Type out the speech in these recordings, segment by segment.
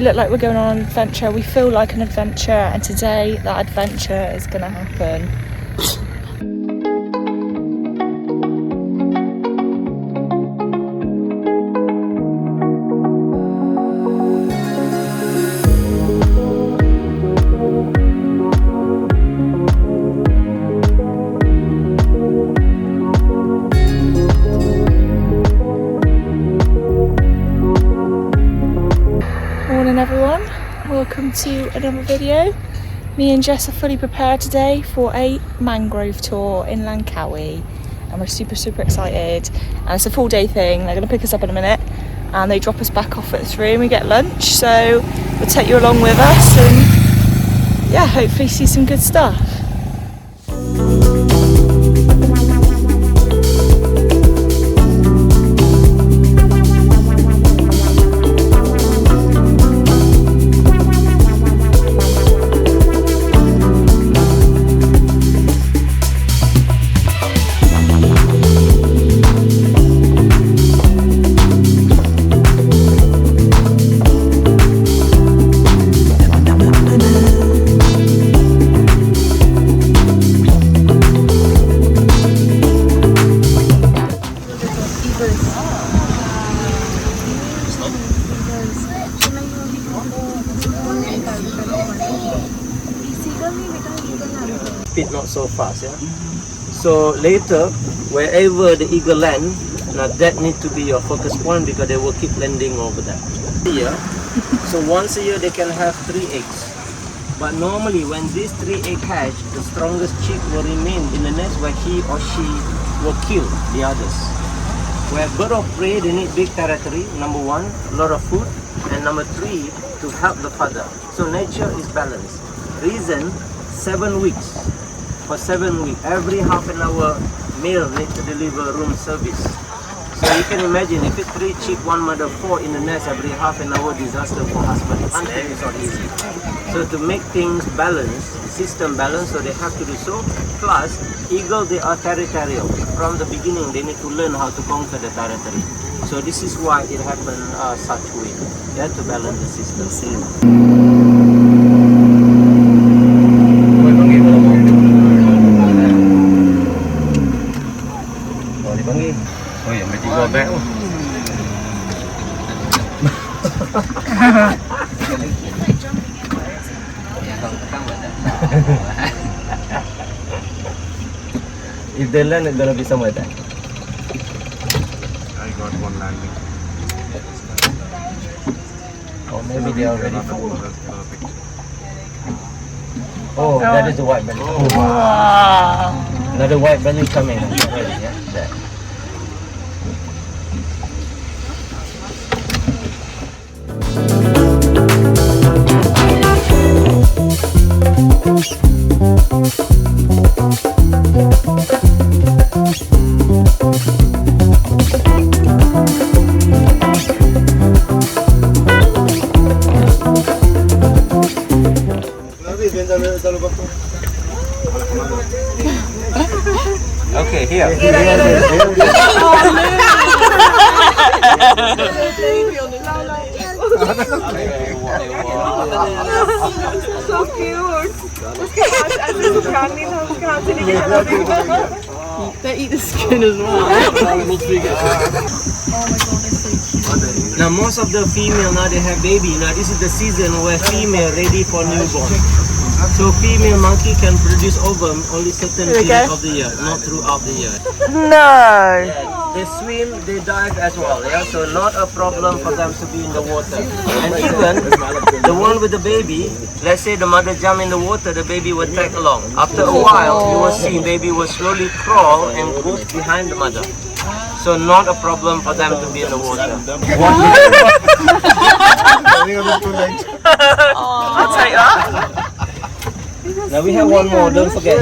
look like we're going on an adventure. We feel like an adventure, and today that adventure is gonna happen. Morning everyone, welcome to another video. Me and Jess are fully prepared today for a mangrove tour in Langkawi, and we're super excited, and it's a full day thing. They're going to pick us up in a minute and they drop us back off at 3 and we get lunch, so we'll take you along with us and yeah, hopefully see some good stuff. Speed not so fast, yeah. So later, wherever the eagle land, now that need to be your focus point because they will keep landing over there. So once a year they can have 3 eggs. But normally when these 3 egg hatch, the strongest chick will remain in the nest where he or she will kill the others. Where bird of prey, they need big territory, number 1, a lot of food, and number 3, to help the father. So nature is balanced. Reason, 7 weeks. For 7 weeks, every half an hour, male needs to deliver room service. So you can imagine, if it's 3 chick, 1 mother, 4 in the nest every half an hour, disaster for husband. Hunting is not easy. So to make things balanced, system balanced, so they have to do so. Plus, eagle, they are territorial. From the beginning, they need to learn how to conquer the territory. So this is why it happened such way. They have to balance the system. Oh ya, mesti go back. If they land, it's gonna be somewhere there. I got one landing. Or maybe they are already full. That's perfect. Oh, that is the white belly. Oh, Wow. Another white belly coming. Already, yeah, there. Okay, here. So cute. They eat the skin as well. Now most of the female now they have baby. Now this is the season where female ready for newborn. So female monkey can produce ovum only certain period of the year, not throughout the year. No. They swim, they dive as well, yeah. So not a problem for them to be in the water. And even the one with the baby, let's say the mother jump in the water, the baby will tag along. After a while, you will see baby will slowly crawl and go behind the mother. So not a problem for them to be in the water. I'll take that. Now we have one more, don't forget.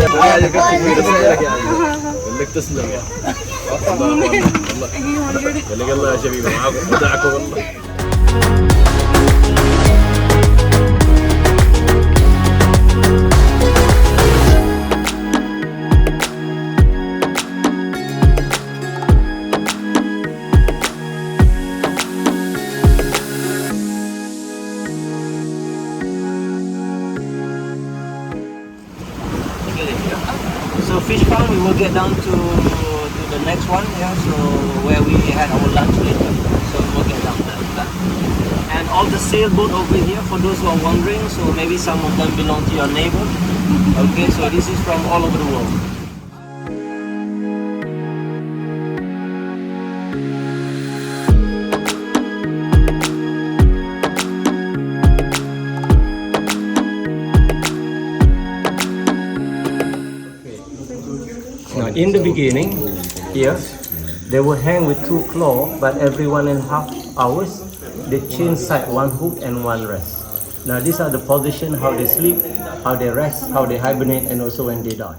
fish farm, we will get down to the next one, yeah, so where we had our lunch later. So we'll get down there. And all the sailboat over here, for those who are wondering, so maybe some of them belong to your neighbor. Okay, so this is from all over the world. Now, in the beginning, here, they will hang with 2 claws, but every 1.5 hours, they change side, 1 hook and 1 rest. Now, these are the position, how they sleep, how they rest, how they hibernate, and also when they die.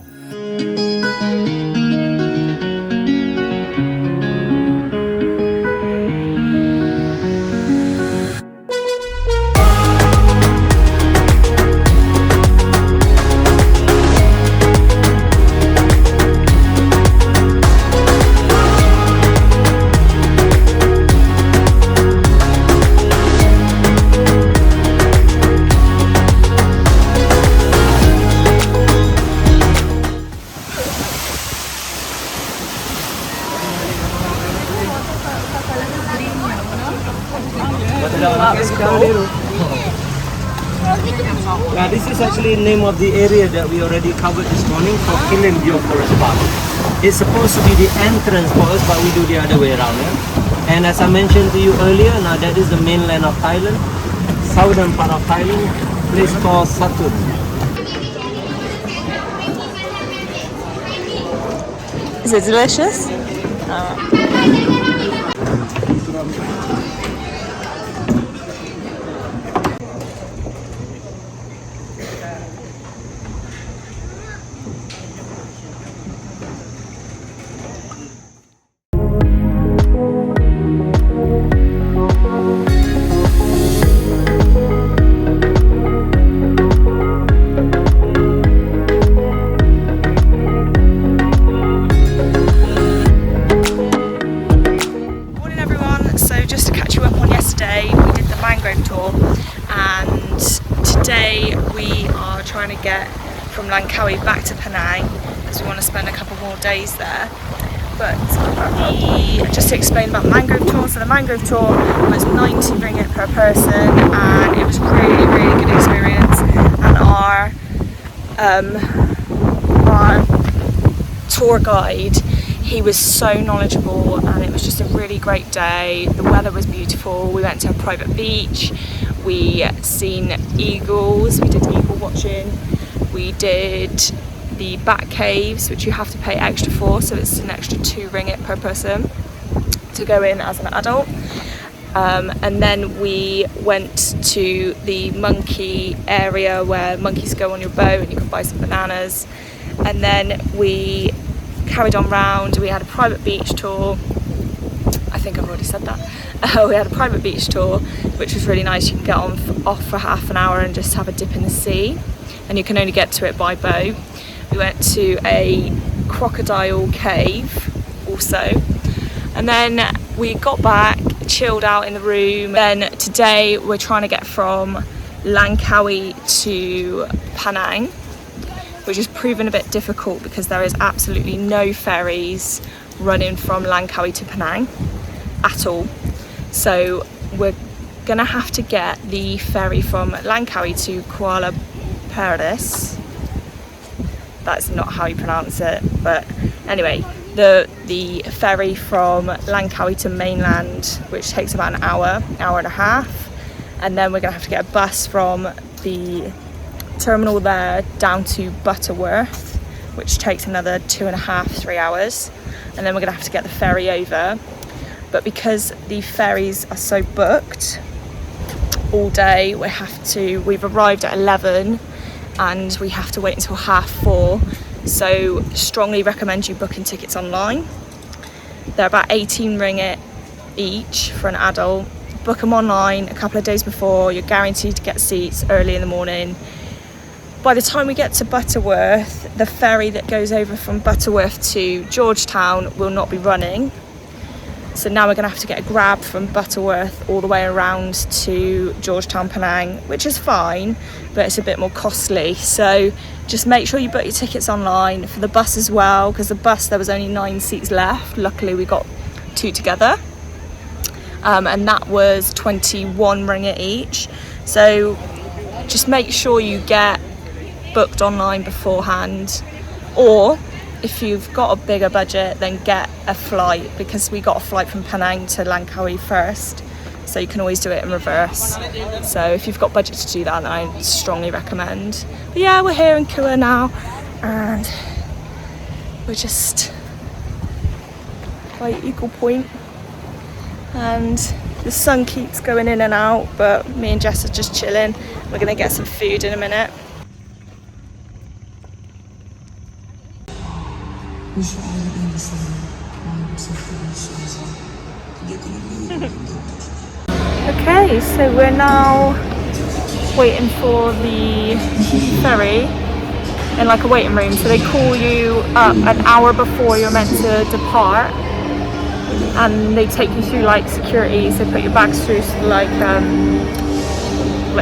Now this is actually the name of the area that we already covered this morning for KILIM GEOFOREST PARK. It's supposed to be the entrance for us, but we do the other way around. Yeah? And as I mentioned to you earlier, now that is the mainland of Thailand, southern part of Thailand, place called Satun. Is it delicious? Mangrove tour, and today we are trying to get from Langkawi back to Penang because we want to spend a couple more days there. But just to explain about Mangrove tour, so the Mangrove tour was 90 ringgit per person, and it was really good experience. And our tour guide, he was so knowledgeable, and it was just a really great day. The weather was beautiful. We went to a private beach. We seen eagles. We did eagle watching. We did the bat caves, which you have to pay extra for, so it's an extra 2 ringgit per person to go in as an adult. And then we went to the monkey area where monkeys go on your boat and you can buy some bananas. And then we carried on round. We had a private beach tour. I think I've already said that. We had a private beach tour, which was really nice. You can get off for half an hour and just have a dip in the sea, and you can only get to it by boat. We went to a crocodile cave also, and then we got back, chilled out in the room. Then today we're trying to get from Langkawi to Penang, which has proven a bit difficult because there is absolutely no ferries running from Langkawi to Penang at all. So we're gonna have to get the ferry from Langkawi to Kuala Paradis. That's not how you pronounce it, but anyway, the ferry from Langkawi to mainland, which takes about an hour and a half, and then we're gonna have to get a bus from the terminal there down to Butterworth, which takes another 2.5-3 hours, and then we're gonna have to get the ferry over. But because the ferries are so booked all day, we've arrived at 11 and we have to wait until 4:30. So strongly recommend you booking tickets online. They're about 18 ringgit each for an adult. Book them online a couple of days before. You're guaranteed to get seats early in the morning. By the time we get to Butterworth, the ferry that goes over from Butterworth to Georgetown will not be running. So now we're going to have to get a grab from Butterworth all the way around to Georgetown, Penang, which is fine, but it's a bit more costly. So just make sure you book your tickets online for the bus as well, because the bus, there was only 9 seats left. Luckily we got 2 together, and that was 21 ringgit each. So just make sure you get booked online beforehand, or if you've got a bigger budget, then get a flight, because we got a flight from Penang to Langkawi first, so you can always do it in reverse. So if you've got budget to do that, then I strongly recommend. But yeah, we're here in Kua now, and we're just by Eagle Point, and the sun keeps going in and out, but me and Jess are just chilling. We're gonna get some food in a minute. Okay, so we're now waiting for the ferry in like a waiting room. So they call you up an hour before you're meant to depart, and they take you through like security. So put your bags through like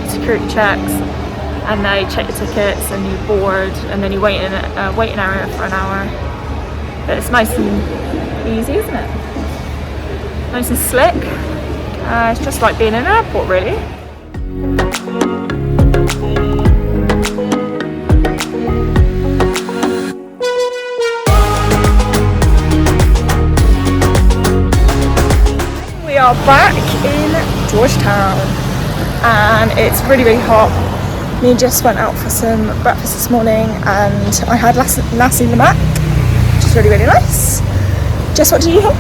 security checks, and they check your tickets and you board, and then you wait in a waiting area for an hour. But it's nice and easy, isn't it? Nice and slick. It's just like being in an airport, really. We are back in Georgetown, and it's really, really hot. Me and Jess went out for some breakfast this morning, and I had nasi lemak, which is really, really nice. Jess, what did you have?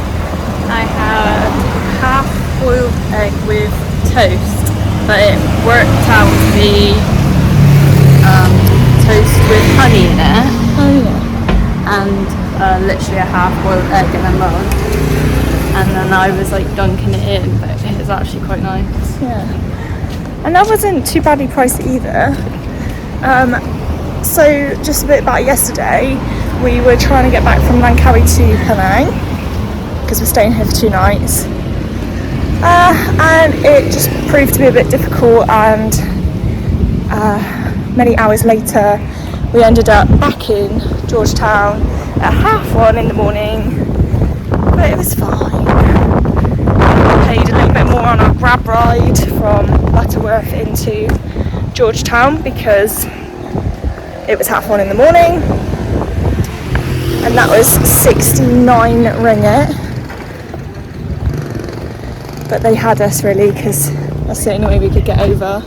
I had half-boiled egg with toast, but it worked out to be toast with honey in it. Oh yeah. And literally a half-boiled egg in a mug. And then I was like dunking it in, but it was actually quite nice. Yeah. And that wasn't too badly priced either. So just a bit about yesterday, we were trying to get back from Langkawi to Penang, because we're staying here for 2 nights, and it just proved to be a bit difficult, and many hours later we ended up back in Georgetown at 1:30 in the morning, but it was fine. We paid a little bit more on our grab ride from Butterworth into Georgetown because it was 1:30 in the morning, and that was 69 ringgit. But they had us really, because that's the only way we could get over,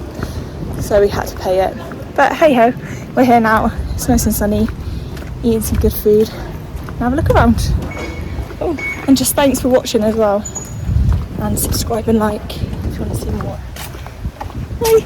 so we had to pay it. But hey ho, we're here now, it's nice and sunny, eating some good food, and have a look around. Oh, and just thanks for watching as well, and subscribe and like if you want to see more. Bye.